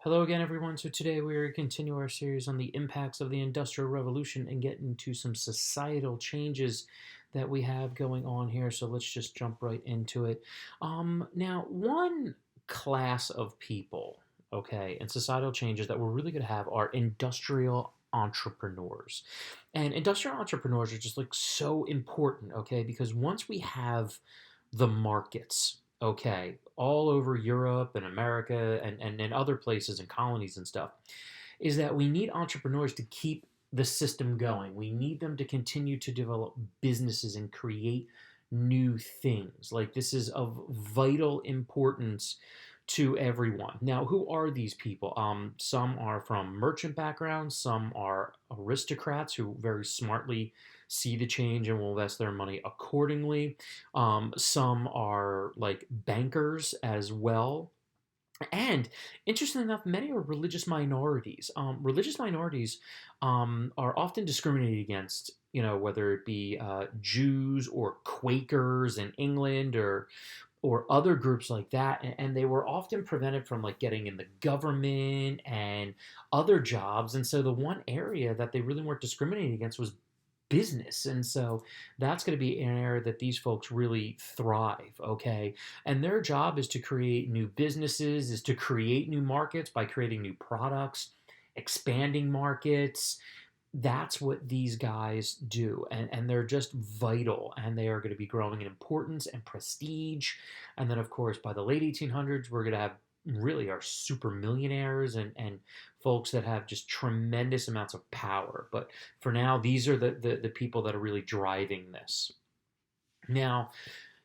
Hello again, everyone. So today we are going to continue our series on the impacts of the Industrial Revolution and get into some societal changes that we have going on here. So let's just jump right into it. Now, one class of people, okay, and societal changes that we're really going to have are industrial entrepreneurs. And industrial entrepreneurs are just like so important, okay, because once we have the markets, okay, all over Europe and America and other places and colonies and stuff, is that we need entrepreneurs to keep the system going. We need them to continue to develop businesses and create new things. Like, this is of vital importance to everyone. Now, who are these people? Some are from merchant backgrounds, some are aristocrats who very smartly see the change and will invest their money accordingly. Some are like bankers as well. And interestingly enough, many are religious minorities. Religious minorities are often discriminated against, whether it be Jews or Quakers in England or other groups like that, and they were often prevented from like getting in the government and other jobs. And so the one area that they really weren't discriminated against was business. And so that's going to be an area that these folks really thrive, okay? And their job is to create new businesses, is to create new markets by creating new products, expanding markets. That's what these guys do. And they're just vital, and they are going to be growing in importance and prestige. And then, of course, by the late 1800s, we're going to have really our super millionaires and folks that have just tremendous amounts of power. But for now, these are the people that are really driving this. Now,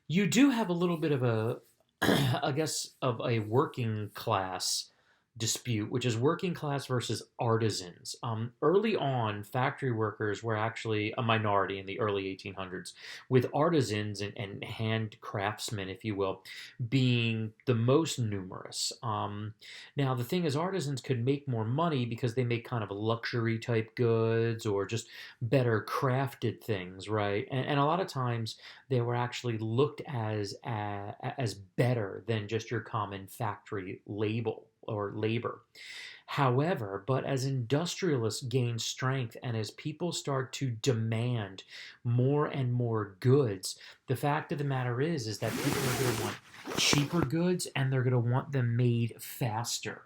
you do have a little bit of a, I guess, of a working class dispute, which is working class versus artisans. Early on, factory workers were actually a minority in the early 1800s, with artisans and hand craftsmen, if you will, being the most numerous. Now, the thing is, artisans could make more money because they make kind of luxury type goods or just better crafted things, right? And a lot of times they were actually looked as better than just your common factory label or labor. However, but as industrialists gain strength and as people start to demand more and more goods, the fact of the matter is that people are going to want cheaper goods and they're going to want them made faster.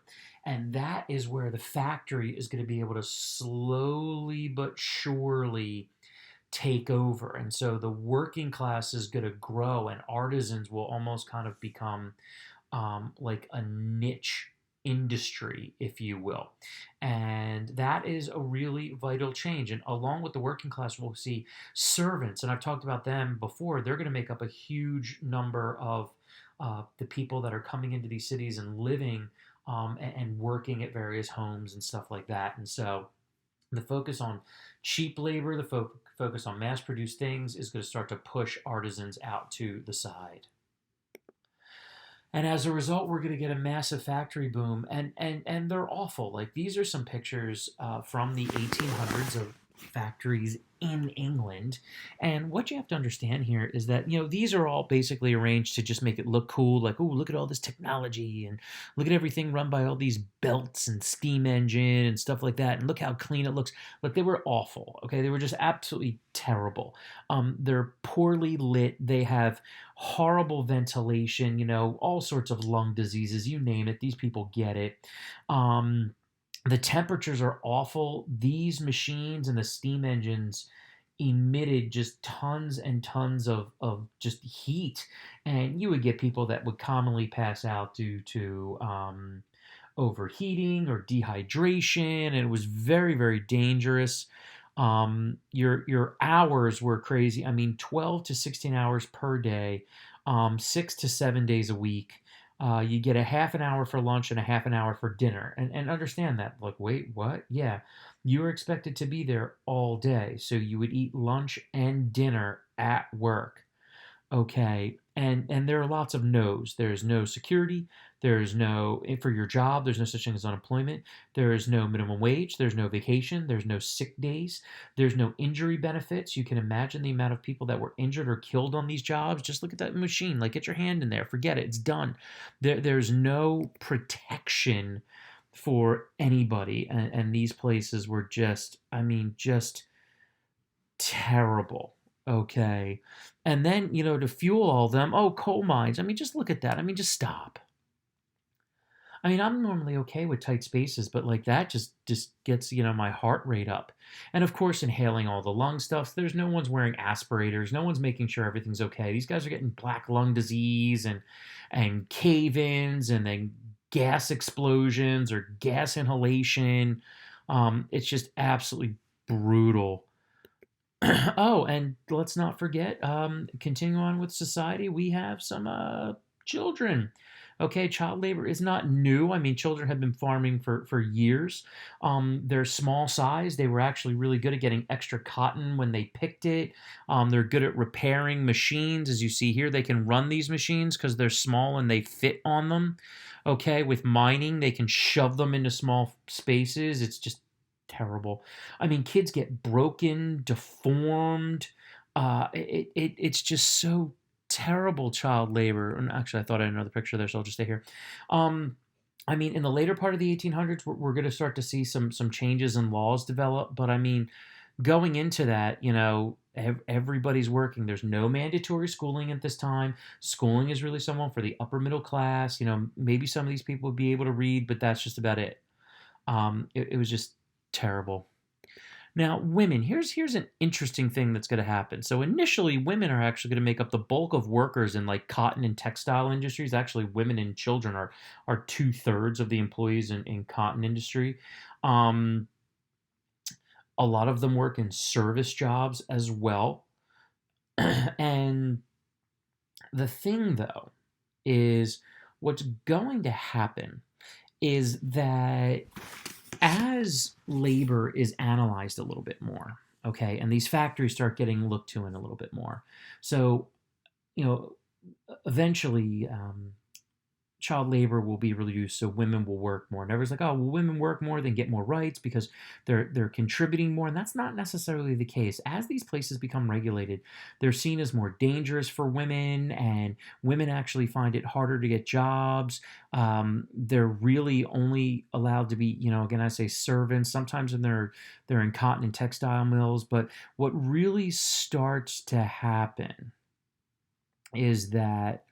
And that is where the factory is going to be able to slowly but surely take over. And so the working class is going to grow, and artisans will almost kind of become like a niche industry, if you will. And that is a really vital change. And along with the working class, we'll see servants. And I've talked about them before. They're going to make up a huge number of the people that are coming into these cities and living and working at various homes and stuff like that. And so the focus on cheap labor, the focus on mass produced things is going to start to push artisans out to the side. And as a result, we're going to get a massive factory boom, and they're awful. Like, these are some pictures from the 1800s of factories in England. And what you have to understand here is that, these are all basically arranged to just make it look cool. Like, oh, look at all this technology and look at everything run by all these belts and steam engine and stuff like that. And look how clean it looks. Look, they were awful. Okay. They were just absolutely terrible. They're poorly lit. They have horrible ventilation, all sorts of lung diseases, you name it. These people get it. The temperatures are awful. These machines and the steam engines emitted just tons and tons of just heat. And you would get people that would commonly pass out due to overheating or dehydration. And it was very, very dangerous. Your hours were crazy. I mean, 12 to 16 hours per day, 6 to 7 days a week. You get a half an hour for lunch and a half an hour for dinner. And understand that. Like, wait, what? Yeah. You were expected to be there all day. So you would eat lunch and dinner at work. Okay. And there are lots of no's. There's no security. There's no, for your job, there's no such thing as unemployment. There is no minimum wage. There's no vacation. There's no sick days. There's no injury benefits. You can imagine the amount of people that were injured or killed on these jobs. Just look at that machine. Like, get your hand in there. Forget it. It's done. There's no protection for anybody. And these places were just, I mean, just terrible. Okay. And then, to fuel all them, oh, coal mines. I mean, just look at that. I mean, just stop. I mean, I'm normally okay with tight spaces, but like that just gets, my heart rate up. And of course, inhaling all the lung stuff. There's no one's wearing aspirators. No one's making sure everything's okay. These guys are getting black lung disease and cave-ins and then gas explosions or gas inhalation. It's just absolutely brutal. Oh, and let's not forget, continue on with society, we have some children. Okay, child labor is not new. I mean, children have been farming for years. They're small size. They were actually really good at getting extra cotton when they picked it. They're good at repairing machines. As you see here, they can run these machines because they're small and they fit on them. Okay, with mining, they can shove them into small spaces. It's just terrible. I mean, kids get broken, deformed. It's just so terrible, child labor. And actually, I thought I had another picture there, so I'll just stay here. Um, I mean, in the later part of the 1800s, we're going to start to see some changes in laws develop. But I mean, going into that, everybody's working. There's no mandatory schooling at this time. Schooling is really someone for the upper middle class. Maybe some of these people would be able to read, but that's just about it. It was just terrible. Now, women, here's an interesting thing that's going to happen. So initially, women are actually going to make up the bulk of workers in like cotton and textile industries. Actually, women and children are 2/3 of the employees in cotton industry. Um, a lot of them work in service jobs as well. And the thing, though, is what's going to happen is that as labor is analyzed a little bit more, okay, and these factories start getting looked to in a little bit more, so you know, eventually, child labor will be reduced, so women will work more. And everyone's like, oh, well, women work more, they get more rights because they're contributing more, and that's not necessarily the case. As these places become regulated, they're seen as more dangerous for women, and women actually find it harder to get jobs. They're really only allowed to be, again, I say servants. Sometimes when they're in cotton and textile mills, but what really starts to happen is that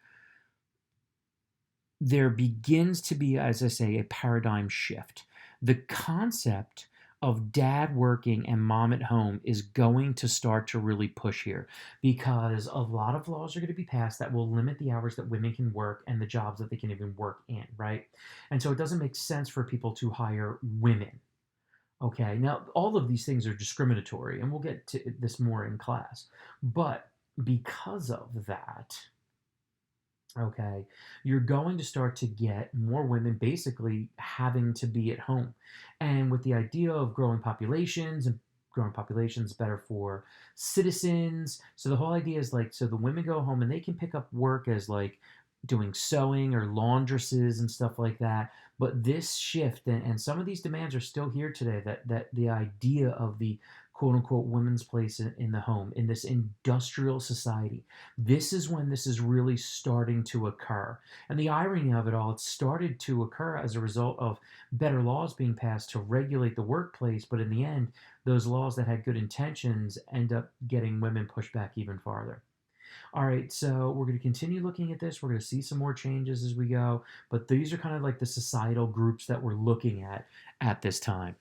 there begins to be, as I say, a paradigm shift. The concept of dad working and mom at home is going to start to really push here because a lot of laws are going to be passed that will limit the hours that women can work and the jobs that they can even work in, right? And so it doesn't make sense for people to hire women. Okay, now all of these things are discriminatory, and we'll get to this more in class. But because of that, okay, you're going to start to get more women basically having to be at home. And with the idea of growing populations better for citizens. So the whole idea is like, so the women go home and they can pick up work as like doing sewing or laundresses and stuff like that. But this shift and some of these demands are still here today, that the idea of the quote unquote women's place in the home in this industrial society, this is when this is really starting to occur. And the irony of it all, it started to occur as a result of better laws being passed to regulate the workplace, but in the end, those laws that had good intentions end up getting women pushed back even farther. All right, so we're going to continue looking at this. We're going to see some more changes as we go, but these are kind of like the societal groups that we're looking at this time.